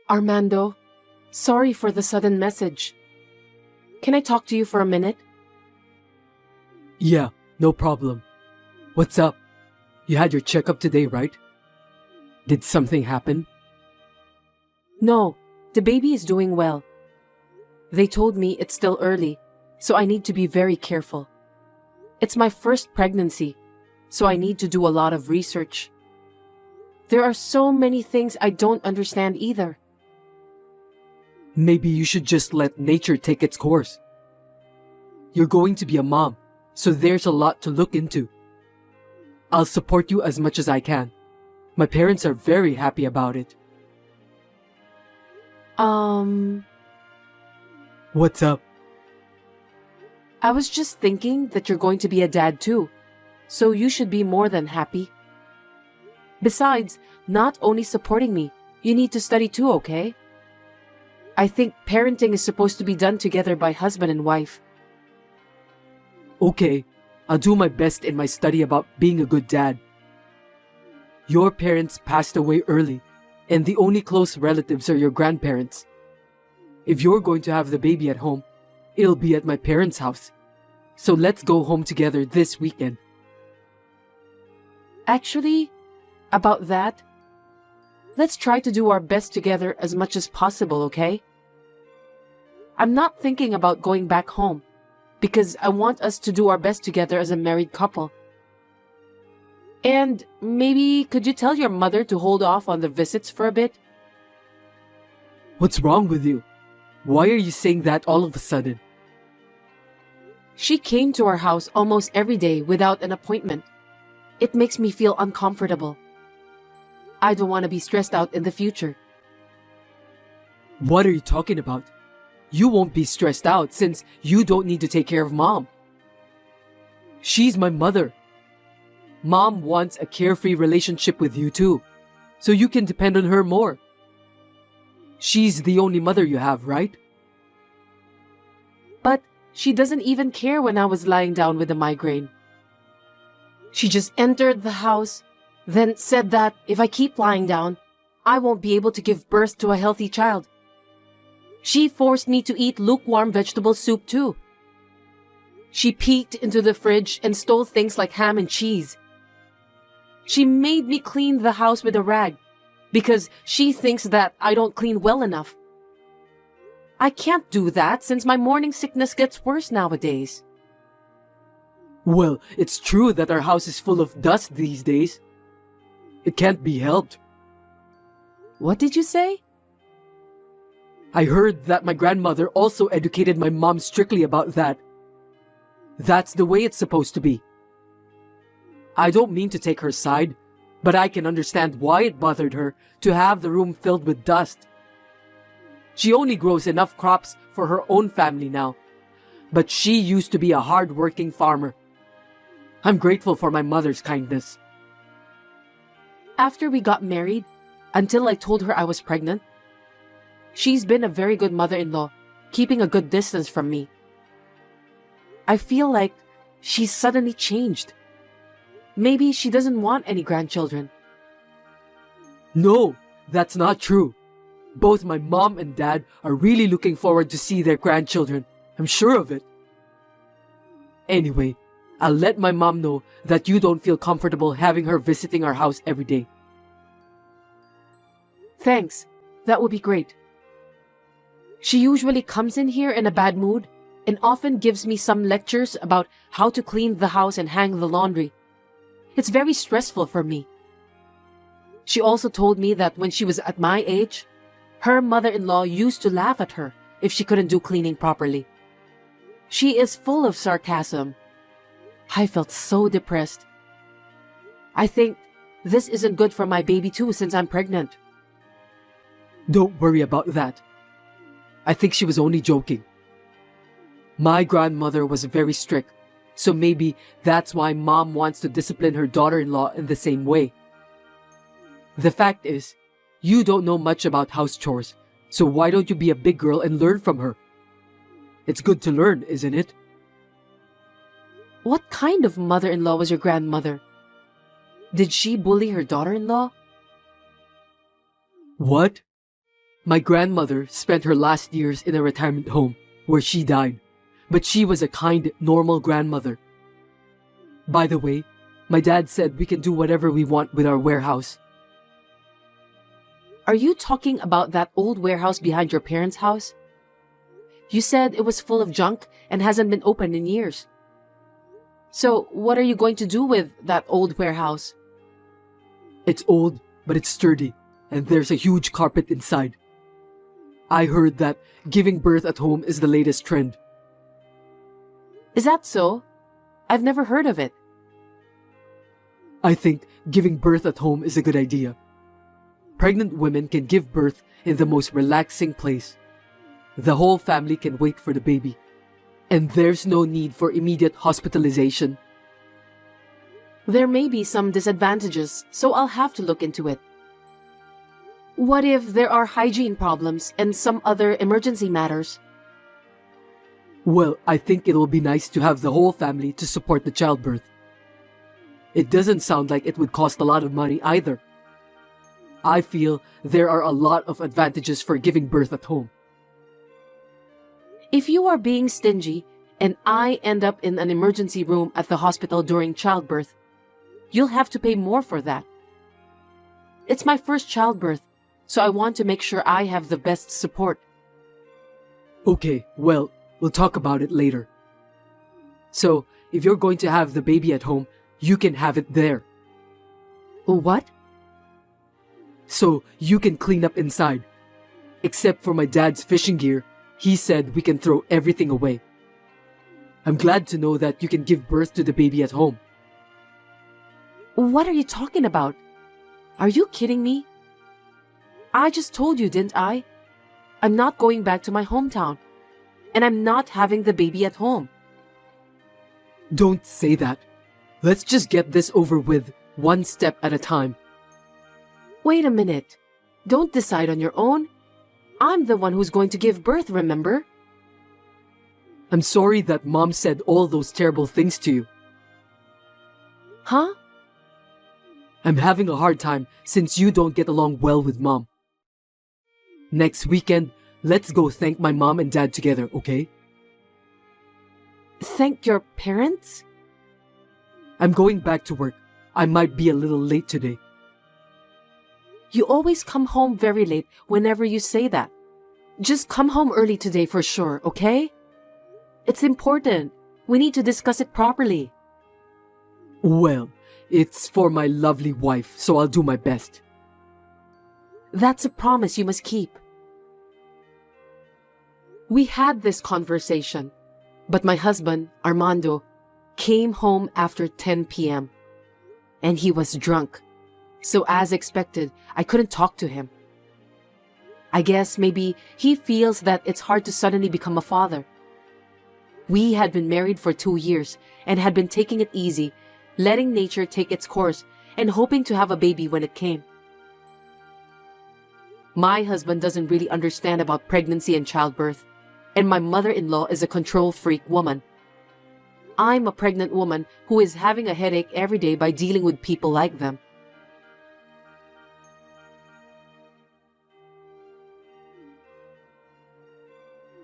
Armando, sorry for the sudden message. Can I talk to you for a minute? Yeah, no problem. What's up? You had your checkup today, right? Did something happen? No, the baby is doing well. They told me it's still early, so I need to be very careful. It's my first pregnancy, so I need to do a lot of research. There are so many things I don't understand either. Maybe you should just let nature take its course. You're going to be a mom, so there's a lot to look into. I'll support you as much as I can. My parents are very happy about it. What's up? I was just thinking that you're going to be a dad too, so you should be more than happy. Besides, not only supporting me, you need to study too, okay? I think parenting is supposed to be done together by husband and wife. Okay, I'll do my best in my study about being a good dad. Your parents passed away early, and the only close relatives are your grandparents. If you're going to have the baby at home, it'll be at my parents' house. So let's go home together this weekend. Actually, about that, let's try to do our best together as much as possible, okay? I'm not thinking about going back home, because I want us to do our best together as a married couple. And maybe could you tell your mother to hold off on the visits for a bit? What's wrong with you? Why are you saying that all of a sudden? She came to our house almost every day without an appointment. It makes me feel uncomfortable. I don't want to be stressed out in the future. What are you talking about? You won't be stressed out since you don't need to take care of Mom. She's my mother. Mom wants a carefree relationship with you too, so you can depend on her more. She's the only mother you have, right? But she doesn't even care when I was lying down with a migraine. She just entered the house, then said that if I keep lying down, I won't be able to give birth to a healthy child. She forced me to eat lukewarm vegetable soup too. She peeked into the fridge and stole things like ham and cheese. She made me clean the house with a rag because she thinks that I don't clean well enough. I can't do that since my morning sickness gets worse nowadays. Well, it's true that our house is full of dust these days. It can't be helped. What did you say? I heard that my grandmother also educated my mom strictly about that. That's the way it's supposed to be. I don't mean to take her side, but I can understand why it bothered her to have the room filled with dust. She only grows enough crops for her own family now, but she used to be a hard-working farmer. I'm grateful for my mother's kindness. After we got married, until I told her I was pregnant, she's been a very good mother-in-law, keeping a good distance from me. I feel like she's suddenly changed. Maybe she doesn't want any grandchildren. No, that's not true. Both my mom and dad are really looking forward to see their grandchildren. I'm sure of it. Anyway, I'll let my mom know that you don't feel comfortable having her visiting our house every day. Thanks. That would be great. She usually comes in here in a bad mood and often gives me some lectures about how to clean the house and hang the laundry. It's very stressful for me. She also told me that when she was at my age, her mother-in-law used to laugh at her if she couldn't do cleaning properly. She is full of sarcasm. I felt so depressed. I think this isn't good for my baby too since I'm pregnant. Don't worry about that. I think she was only joking. My grandmother was very strict, so maybe that's why Mom wants to discipline her daughter-in-law in the same way. The fact is, you don't know much about house chores, so why don't you be a big girl and learn from her? It's good to learn, isn't it? What kind of mother-in-law was your grandmother? Did she bully her daughter-in-law? What? My grandmother spent her last years in a retirement home where she died, but she was a kind, normal grandmother. By the way, my dad said we can do whatever we want with our warehouse. Are you talking about that old warehouse behind your parents' house? You said it was full of junk and hasn't been opened in years. So, what are you going to do with that old warehouse? It's old, but it's sturdy, and there's a huge carpet inside. I heard that giving birth at home is the latest trend. Is that so? I've never heard of it. I think giving birth at home is a good idea. Pregnant women can give birth in the most relaxing place. The whole family can wait for the baby, and there's no need for immediate hospitalization. There may be some disadvantages, so I'll have to look into it. What if there are hygiene problems and some other emergency matters? Well, I think it will be nice to have the whole family to support the childbirth. It doesn't sound like it would cost a lot of money either. I feel there are a lot of advantages for giving birth at home. If you are being stingy and I end up in an emergency room at the hospital during childbirth, you'll have to pay more for that. It's my first childbirth, so I want to make sure I have the best support. Okay, well, we'll talk about it later. So, if you're going to have the baby at home, you can have it there. What? So, you can clean up inside. Except for my dad's fishing gear, he said we can throw everything away. I'm glad to know that you can give birth to the baby at home. What are you talking about? Are you kidding me? I just told you, didn't I? I'm not going back to my hometown. And I'm not having the baby at home. Don't say that. Let's just get this over with, one step at a time. Wait a minute. Don't decide on your own. I'm the one who's going to give birth, remember? I'm sorry that Mom said all those terrible things to you. Huh? I'm having a hard time since you don't get along well with Mom. Next weekend, let's go thank my mom and dad together, okay? Thank your parents? I'm going back to work. I might be a little late today. You always come home very late whenever you say that. Just come home early today for sure, okay? It's important. We need to discuss it properly. Well, it's for my lovely wife, so I'll do my best. That's a promise you must keep. We had this conversation, but my husband, Armando, came home after 10 p.m. and he was drunk. So as expected, I couldn't talk to him. I guess maybe he feels that it's hard to suddenly become a father. We had been married for 2 years and had been taking it easy, letting nature take its course and hoping to have a baby when it came. My husband doesn't really understand about pregnancy and childbirth, and my mother-in-law is a control freak woman. I'm a pregnant woman who is having a headache every day by dealing with people like them.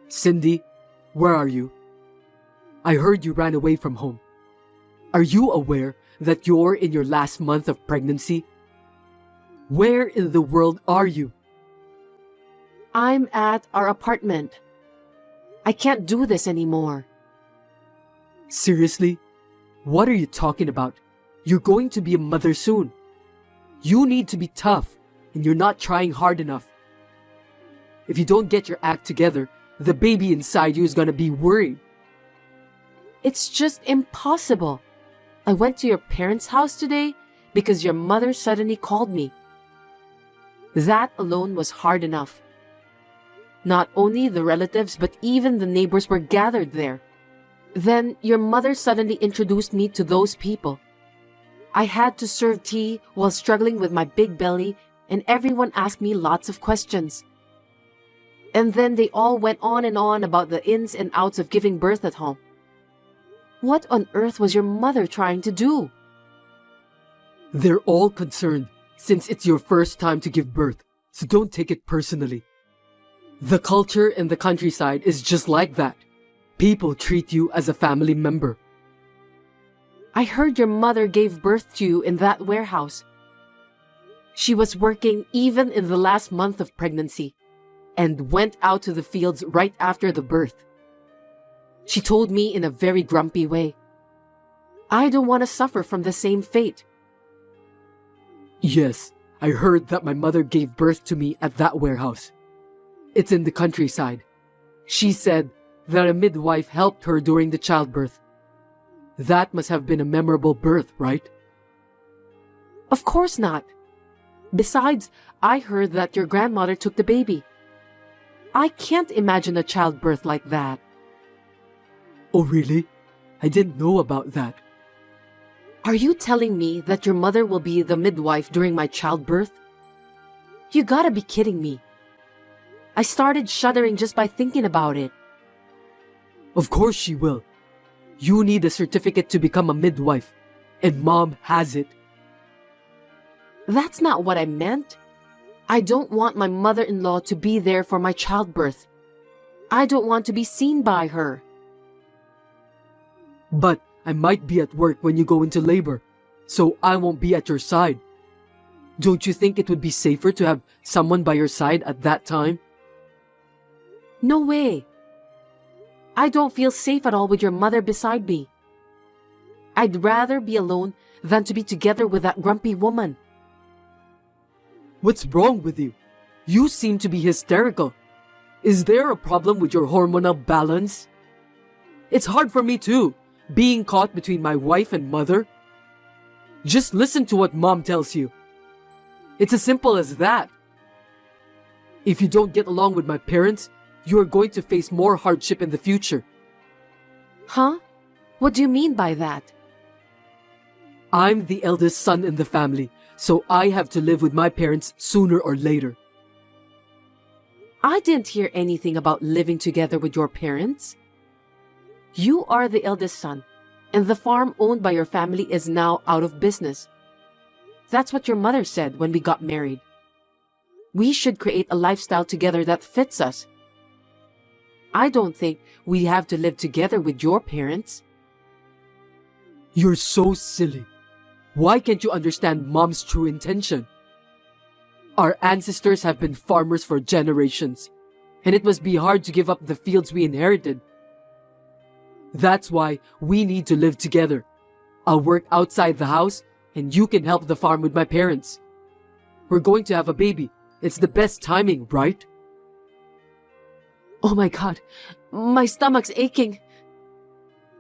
Cindy, where are you? I heard you ran away from home. Are you aware that you're in your last month of pregnancy? Where in the world are you? I'm at our apartment. I can't do this anymore. Seriously? What are you talking about? You're going to be a mother soon. You need to be tough, and you're not trying hard enough. If you don't get your act together, the baby inside you is gonna be worried. It's just impossible. I went to your parents' house today because your mother suddenly called me. That alone was hard enough. Not only the relatives, but even the neighbors were gathered there. Then your mother suddenly introduced me to those people. I had to serve tea while struggling with my big belly, and everyone asked me lots of questions. And then they all went on and on about the ins and outs of giving birth at home. What on earth was your mother trying to do? They're all concerned since it's your first time to give birth, so don't take it personally. The culture in the countryside is just like that. People treat you as a family member. I heard your mother gave birth to you in that warehouse. She was working even in the last month of pregnancy and went out to the fields right after the birth. She told me in a very grumpy way, I don't want to suffer from the same fate. Yes, I heard that my mother gave birth to me at that warehouse. It's in the countryside. She said that a midwife helped her during the childbirth. That must have been a memorable birth, right? Of course not. Besides, I heard that your grandmother took the baby. I can't imagine a childbirth like that. Oh, really? I didn't know about that. Are you telling me that your mother will be the midwife during my childbirth? You gotta be kidding me. I started shuddering just by thinking about it. Of course she will. You need a certificate to become a midwife, and Mom has it. That's not what I meant. I don't want my mother-in-law to be there for my childbirth. I don't want to be seen by her. But I might be at work when you go into labor, so I won't be at your side. Don't you think it would be safer to have someone by your side at that time? No way. I don't feel safe at all with your mother beside me. I'd rather be alone than to be together with that grumpy woman. What's wrong with you? You seem to be hysterical. Is there a problem with your hormonal balance? It's hard for me too, being caught between my wife and mother. Just listen to what Mom tells you. It's as simple as that. If you don't get along with my parents, you are going to face more hardship in the future. Huh? What do you mean by that? I'm the eldest son in the family, so I have to live with my parents sooner or later. I didn't hear anything about living together with your parents. You are the eldest son, and the farm owned by your family is now out of business. That's what your mother said when we got married. We should create a lifestyle together that fits us. I don't think we have to live together with your parents. You're so silly. Why can't you understand Mom's true intention? Our ancestors have been farmers for generations, and it must be hard to give up the fields we inherited. That's why we need to live together. I'll work outside the house, and you can help the farm with my parents. We're going to have a baby. It's the best timing, right? Oh my God, my stomach's aching.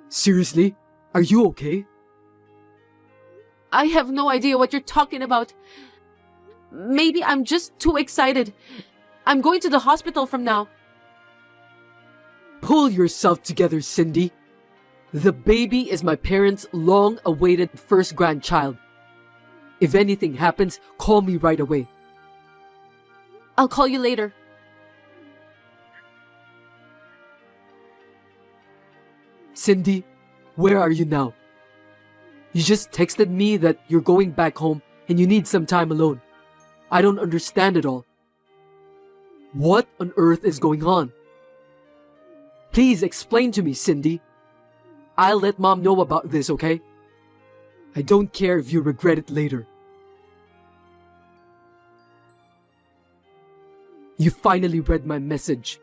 Seriously? Are you okay? I have no idea what you're talking about. Maybe I'm just too excited. I'm going to the hospital from now. Pull yourself together, Cindy. The baby is my parents' long-awaited first grandchild. If anything happens, call me right away. I'll call you later. Cindy, where are you now? You just texted me that you're going back home and you need some time alone. I don't understand it all. What on earth is going on? Please explain to me, Cindy. I'll let Mom know about this, okay? I don't care if you regret it later. You finally read my message.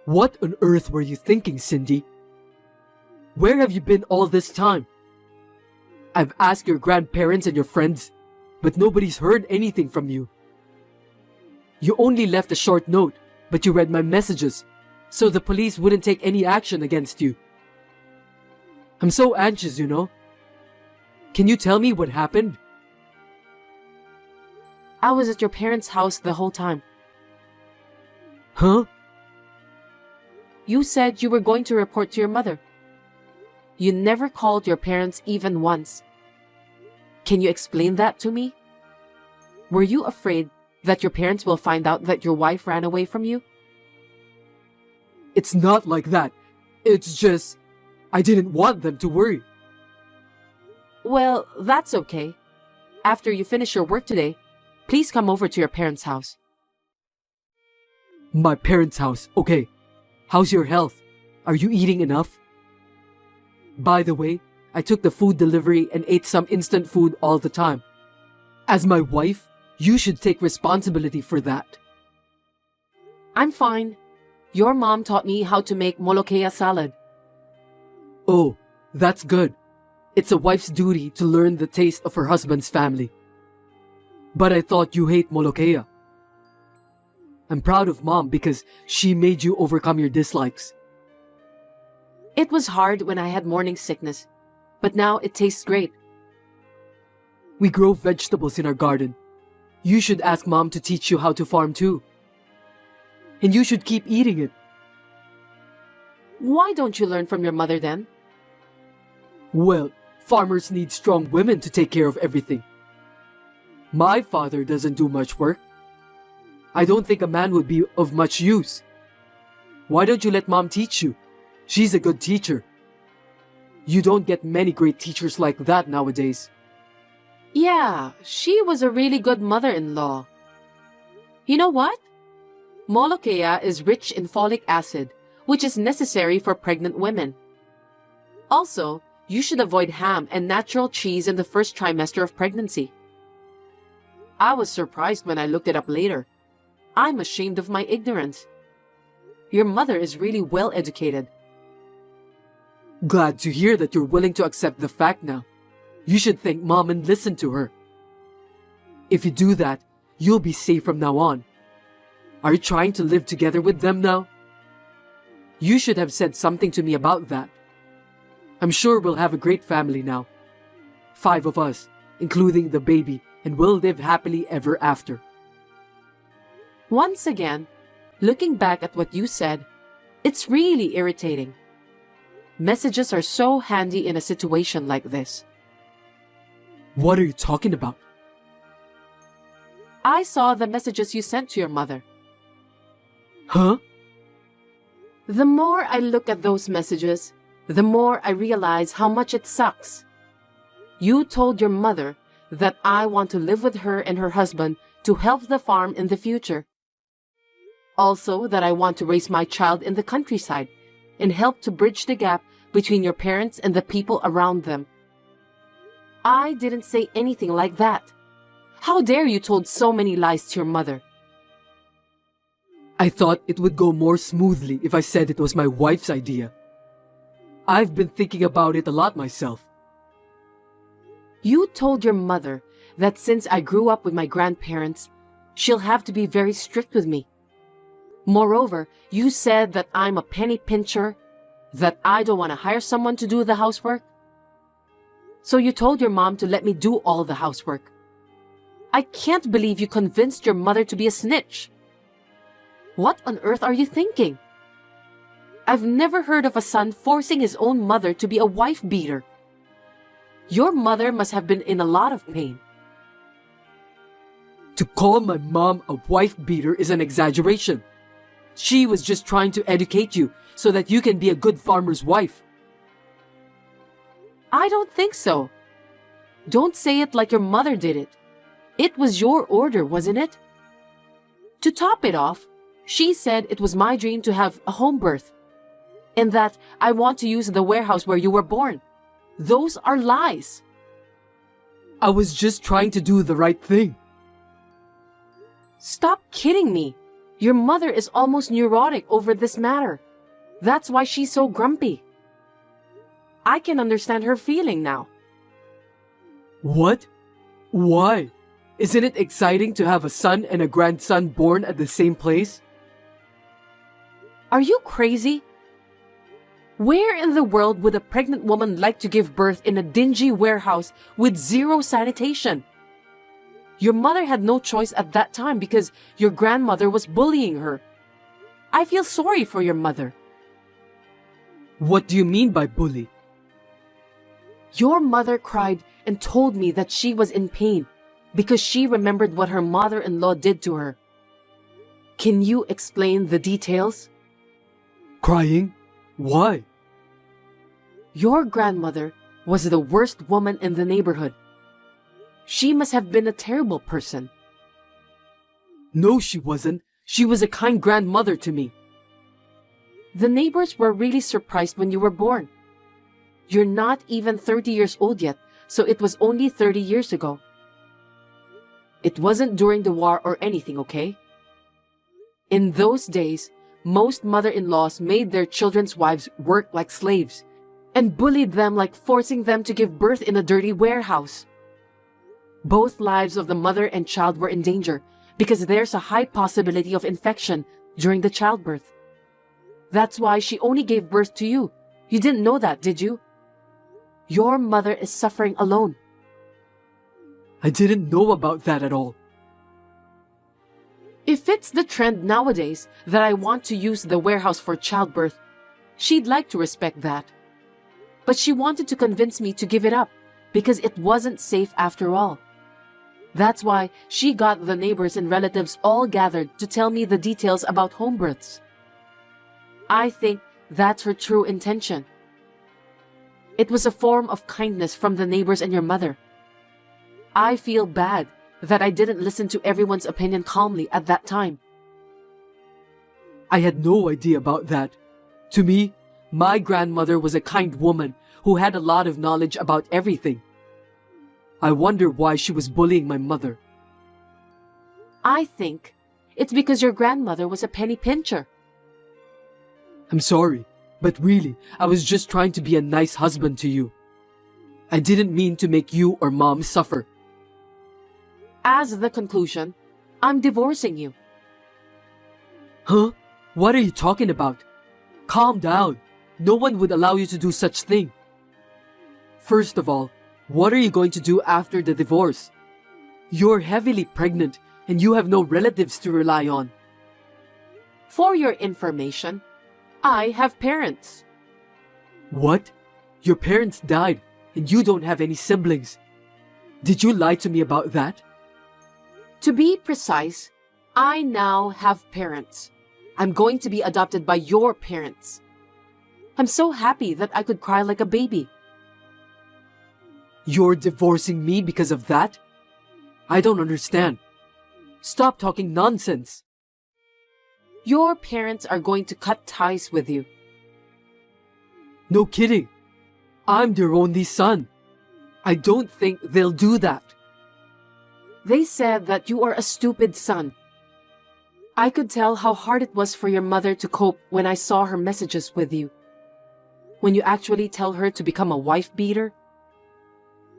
What on earth were you thinking, Cindy? Where have you been all this time? I've asked your grandparents and your friends, but nobody's heard anything from you. You only left a short note, but you read my messages, so the police wouldn't take any action against you. I'm so anxious, you know. Can you tell me what happened? I was at your parents' house the whole time. Huh? You said you were going to report to your mother. You never called your parents even once. Can you explain that to me? Were you afraid that your parents will find out that your wife ran away from you? It's not like that. It's just, I didn't want them to worry. Well, that's okay. After you finish your work today, please come over to your parents' house. My parents' house. Okay. How's your health? Are you eating enough? By the way, I took the food delivery and ate some instant food all the time. As my wife, you should take responsibility for that. I'm fine. Your mom taught me how to make molokea salad. Oh, that's good. It's a wife's duty to learn the taste of her husband's family. But I thought you hate molokea. I'm proud of Mom because she made you overcome your dislikes. It was hard when I had morning sickness, but now it tastes great. We grow vegetables in our garden. You should ask Mom to teach you how to farm too. And you should keep eating it. Why don't you learn from your mother then? Well, farmers need strong women to take care of everything. My father doesn't do much work. I don't think a man would be of much use. Why don't you let Mom teach you? She's a good teacher. You don't get many great teachers like that nowadays. Yeah, she was a really good mother-in-law. You know what? Molokea is rich in folic acid, which is necessary for pregnant women. Also, you should avoid ham and natural cheese in the first trimester of pregnancy. I was surprised when I looked it up later. I'm ashamed of my ignorance. Your mother is really well educated. Glad to hear that you're willing to accept the fact now. You should thank Mom and listen to her. If you do that, you'll be safe from now on. Are you trying to live together with them now? You should have said something to me about that. I'm sure we'll have a great family now. 5 of us, including the baby, and we'll live happily ever after. Once again, looking back at what you said, it's really irritating. Messages are so handy in a situation like this. What are you talking about? I saw the messages you sent to your mother. Huh? The more I look at those messages, the more I realize how much it sucks. You told your mother that I want to live with her and her husband to help the farm in the future. Also, that I want to raise my child in the countryside and help to bridge the gap between your parents and the people around them. I didn't say anything like that. How dare you told so many lies to your mother? I thought it would go more smoothly if I said it was my wife's idea. I've been thinking about it a lot myself. You told your mother that since I grew up with my grandparents, she'll have to be very strict with me. Moreover, you said that I'm a penny pincher, that I don't want to hire someone to do the housework. So you told your mom to let me do all the housework. I can't believe you convinced your mother to be a snitch. What on earth are you thinking? I've never heard of a son forcing his own mother to be a wife beater. Your mother must have been in a lot of pain. To call my mom a wife beater is an exaggeration. She was just trying to educate you so that you can be a good farmer's wife. I don't think so. Don't say it like your mother did it. It was your order, wasn't it? To top it off, she said it was my dream to have a home birth, and that I want to use the warehouse where you were born. Those are lies. I was just trying to do the right thing. Stop kidding me. Your mother is almost neurotic over this matter. That's why she's so grumpy. I can understand her feeling now. What? Why? Isn't it exciting to have a son and a grandson born at the same place? Are you crazy? Where in the world would a pregnant woman like to give birth in a dingy warehouse with zero sanitation? Your mother had no choice at that time because your grandmother was bullying her. I feel sorry for your mother. What do you mean by bully? Your mother cried and told me that she was in pain because she remembered what her mother-in-law did to her. Can you explain the details? Crying? Why? Your grandmother was the worst woman in the neighborhood. She must have been a terrible person. No, she wasn't. She was a kind grandmother to me. The neighbors were really surprised when you were born. You're not even 30 years old yet, so it was only 30 years ago. It wasn't during the war or anything, okay? In those days, most mother-in-laws made their children's wives work like slaves and bullied them like forcing them to give birth in a dirty warehouse. Both lives of the mother and child were in danger because there's a high possibility of infection during the childbirth. That's why she only gave birth to you. You didn't know that, did you? Your mother is suffering alone. I didn't know about that at all. If it's the trend nowadays that I want to use the warehouse for childbirth, she'd like to respect that. But she wanted to convince me to give it up because it wasn't safe after all. That's why she got the neighbors and relatives all gathered to tell me the details about home births. I think that's her true intention. It was a form of kindness from the neighbors and your mother. I feel bad that I didn't listen to everyone's opinion calmly at that time. I had no idea about that. To me, my grandmother was a kind woman who had a lot of knowledge about everything. I wonder why she was bullying my mother. I think it's because your grandmother was a penny pincher. I'm sorry, but really, I was just trying to be a nice husband to you. I didn't mean to make you or Mom suffer. As the conclusion, I'm divorcing you. Huh? What are you talking about? Calm down. No one would allow you to do such thing. First of all, what are you going to do after the divorce? You're heavily pregnant and you have no relatives to rely on. For your information, I have parents. What? Your parents died and you don't have any siblings. Did you lie to me about that? To be precise, I now have parents. I'm going to be adopted by your parents. I'm so happy that I could cry like a baby. You're divorcing me because of that? I don't understand. Stop talking nonsense. Your parents are going to cut ties with you. No kidding. I'm their only son. I don't think they'll do that. They said that you are a stupid son. I could tell how hard it was for your mother to cope when I saw her messages with you. When you actually tell her to become a wife beater.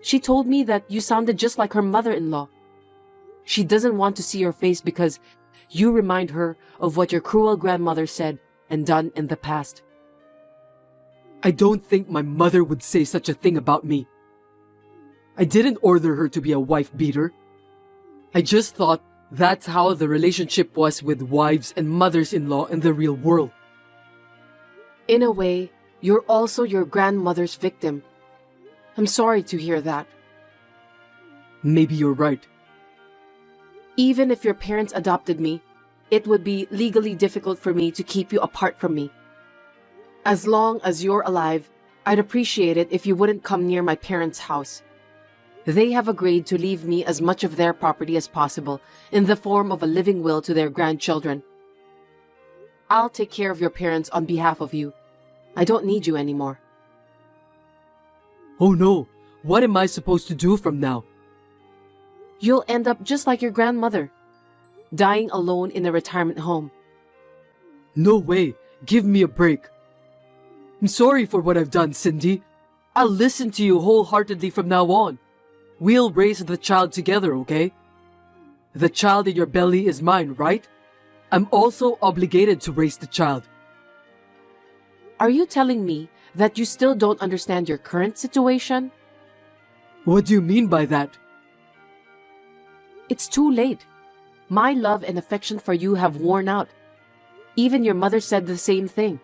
She told me that you sounded just like her mother-in-law. She doesn't want to see your face because you remind her of what your cruel grandmother said and done in the past. I don't think my mother would say such a thing about me. I didn't order her to be a wife beater. I just thought that's how the relationship was with wives and mothers-in-law in the real world. In a way, you're also your grandmother's victim. I'm sorry to hear that. Maybe you're right. Even if your parents adopted me, it would be legally difficult for me to keep you apart from me. As long as you're alive, I'd appreciate it if you wouldn't come near my parents' house. They have agreed to leave me as much of their property as possible in the form of a living will to their grandchildren. I'll take care of your parents on behalf of you. I don't need you anymore. Oh no, what am I supposed to do from now? You'll end up just like your grandmother, dying alone in a retirement home. No way, give me a break. I'm sorry for what I've done, Cindy. I'll listen to you wholeheartedly from now on. We'll raise the child together, okay? The child in your belly is mine, right? I'm also obligated to raise the child. Are you telling me that you still don't understand your current situation? What do you mean by that? It's too late. My love and affection for you have worn out. Even your mother said the same thing.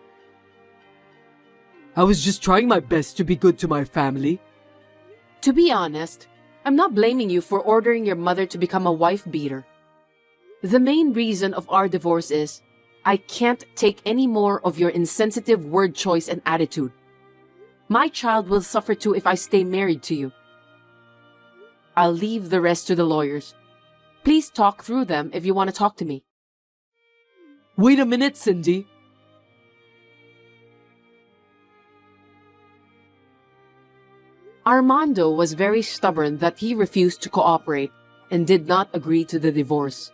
I was just trying my best to be good to my family. To be honest, I'm not blaming you for ordering your mother to become a wife beater. The main reason of our divorce is I can't take any more of your insensitive word choice and attitude. My child will suffer too if I stay married to you. I'll leave the rest to the lawyers. Please talk through them if you want to talk to me. Wait a minute, Cindy. Armando was very stubborn that he refused to cooperate and did not agree to the divorce.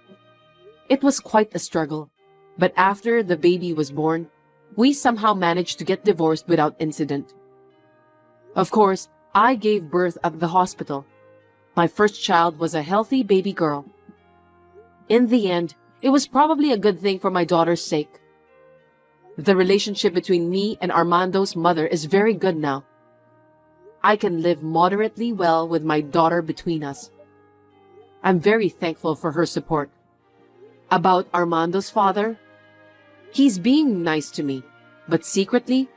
It was quite a struggle, but after the baby was born, we somehow managed to get divorced without incident. Of course, I gave birth at the hospital. My first child was a healthy baby girl. In the end, it was probably a good thing for my daughter's sake. The relationship between me and Armando's mother is very good now. I can live moderately well with my daughter between us. I'm very thankful for her support. About Armando's father, he's being nice to me, but secretly,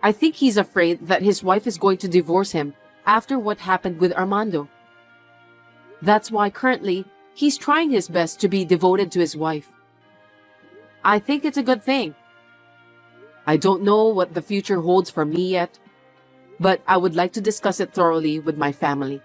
I think he's afraid that his wife is going to divorce him after what happened with Armando. That's why currently, he's trying his best to be devoted to his wife. I think it's a good thing. I don't know what the future holds for me yet, but I would like to discuss it thoroughly with my family.